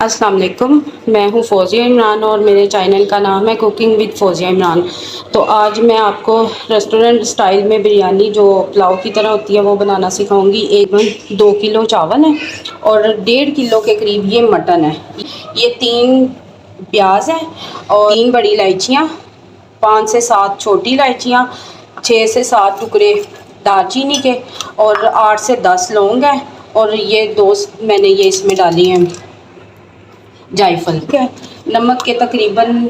अस्सलाम वालेकुम। मैं हूँ फ़ौज़िया इमरान और मेरे चैनल का नाम है कुकिंग विद फ़ौज़िया इमरान। तो आज मैं आपको रेस्टोरेंट स्टाइल में बिरयानी जो पुलाव की तरह होती है वो बनाना सिखाऊंगी। 2 किलो चावल है और 1.5 किलो के करीब ये मटन है। ये 3 प्याज है और 3 बड़ी इलायचियाँ, 5 से 7 छोटी इलायचियाँ, 6 से 7 टुकड़े दालचीनी के और 8 से 10 लौंग है और ये 2 मैंने ये इसमें डाली हैं जायफल। ठीक है, नमक के तकरीबन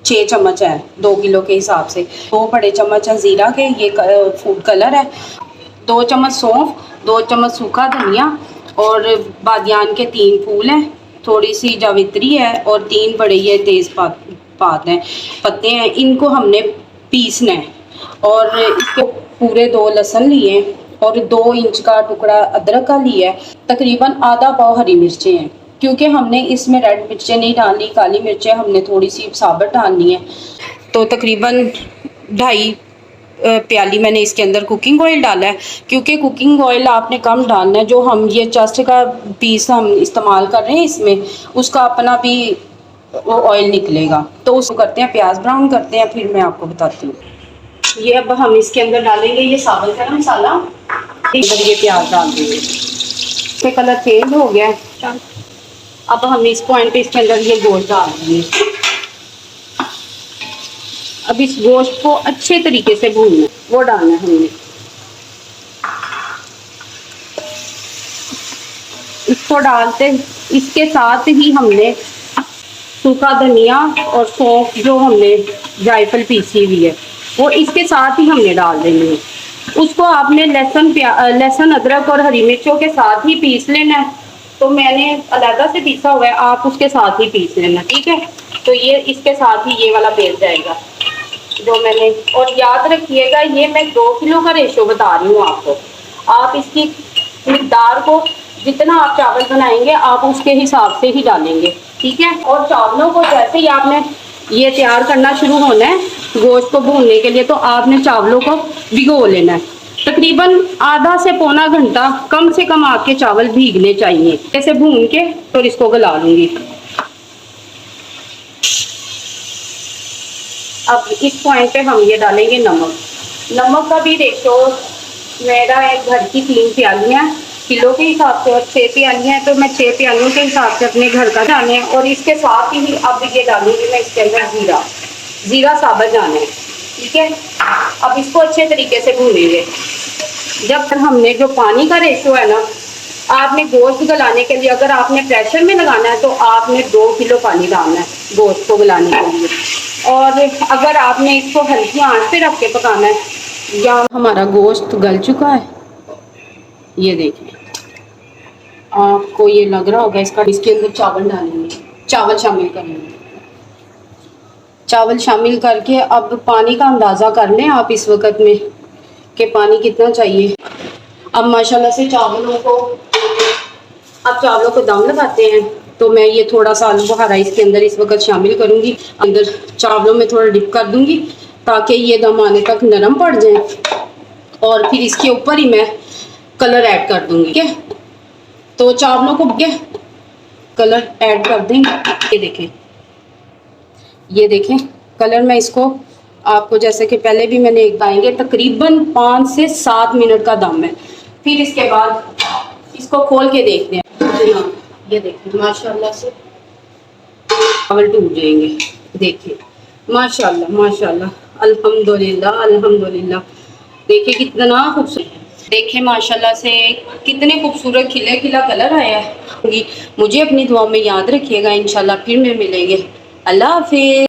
6 चम्मच है 2 किलो के हिसाब से। 2 बड़े चम्मच है ज़ीरा के, ये फूड कलर है। 2 चम्मच सौंफ, 2 चम्मच सूखा धनिया और बादियान के 3 फूल हैं, थोड़ी सी जावित्री है और 3 बड़े ये तेज़ पात हैं पत्ते हैं। इनको हमने पीसना है और इसके पूरे 2 लहसुन लिए और 2 इंच का टुकड़ा अदरक का लिया है। तकरीबन आधा पाव हरी मिर्चें हैं, क्योंकि हमने इसमें रेड मिर्चें नहीं डालनी, काली मिर्चें हमने थोड़ी सी साबुत डालनी है। तो तकरीबन 2.5 प्याली मैंने इसके अंदर कुकिंग ऑयल डाला है, क्योंकि कुकिंग ऑयल आपने कम डालना है। जो हम ये चस्ट का पीस हम इस्तेमाल कर रहे हैं इसमें, उसका अपना भी ऑयल निकलेगा। तो उसको करते हैं, प्याज ब्राउन करते हैं, फिर मैं आपको बताती हूँ। ये अब हम इसके अंदर डालेंगे ये साबुत गरम मसाला, ये प्याज डाल देंगे। इसका कलर चेंज हो गया है। अब हम इस पॉइंट पे इसके अंदर ये गोश्त डाल देंगे। अब इस गोश्त को अच्छे तरीके से भूनना, वो डालना है हमने। इसको डालते इसके साथ ही हमने सूखा धनिया और सौंफ जो हमने जायफल पीसी हुई है वो इसके साथ ही हमने डाल देनी है। उसको आपने लहसुन अदरक और हरी मिर्चों के साथ ही पीस लेना है। तो मैंने अलग से पीसा हुआ है, आप उसके साथ ही पीस लेना, ठीक है। तो ये इसके साथ ही ये वाला पेस्ट जाएगा जो मैंने। और याद रखिएगा ये मैं 2 किलो का रेशो बता रही हूँ आपको। आप इसकी मिकदार को जितना आप चावल बनाएंगे आप उसके हिसाब से ही डालेंगे, ठीक है। और चावलों को जैसे ही आपने ये तैयार करना शुरू होना है गोश्त को भूनने के लिए, तो आपने चावलों को भिगो लेना है। तकरीबन आधा से पौना घंटा कम से कम आपके चावल भीगने चाहिए। ऐसे भून के तो इसको गला लूंगी। अब इस पॉइंट पे हम ये डालेंगे नमक। नमक का भी रेशो मेरा एक घर की 3 प्यालियाँ किलो के हिसाब से और 6 प्यालियाँ हैं, तो मैं 6 प्यालियों के हिसाब से अपने घर का डालना है। और इसके साथ ही अब ये डालूंगी मैं इसके अंदर ज़ीरा साबुत डालना है, ठीक है। अब इसको अच्छे तरीके से भूनेंगे। जब हमने जो पानी का रेशो है ना, आपने गोश्त गलाने के लिए अगर आपने प्रेशर में लगाना है तो आपने 2 किलो पानी डालना है गोश्त को गलाने के लिए। और अगर आपने इसको हल्की आंच पे रख के पकाना है। या हमारा गोश्त गल चुका है, ये देखें, आपको ये लग रहा होगा इसका। इसके अंदर चावल डालेंगे, चावल शामिल करेंगे। चावल शामिल करके अब पानी का अंदाज़ा कर लें आप इस वक्त में कि पानी कितना चाहिए। अब माशाल्लाह से चावलों को दम लगाते हैं। तो मैं ये थोड़ा सा आलू बुखारा इसके अंदर इस वक्त शामिल करूँगी। अंदर चावलों में थोड़ा डिप कर दूँगी ताकि ये दम आने तक नरम पड़ जाए। और फिर इसके ऊपर ही मैं कलर ऐड कर दूँगी, ठीक है। तो चावलों को कलर ऐड कर देंगे। ये देखें कलर। मैं इसको आपको जैसे कि पहले भी मैंने एक बताएंगे, तकरीबन 5 से 7 मिनट का दम है। फिर इसके बाद इसको खोल के देखते हैं। ये देखिए माशाल्लाह से चावल टूट जाएंगे। देखिए माशाल्लाह माशाल्लाह, अल्हम्दुलिल्लाह अल्हम्दुलिल्लाह। देखिए कितना खूबसूरत है। देखिए माशाल्लाह से कितने खूबसूरत खिला खिला कलर आया है। मुझे अपनी दुआ में याद रखिएगा। इंशाल्लाह फिर मैं मिलेंगे। अल्लाह हाफिज़।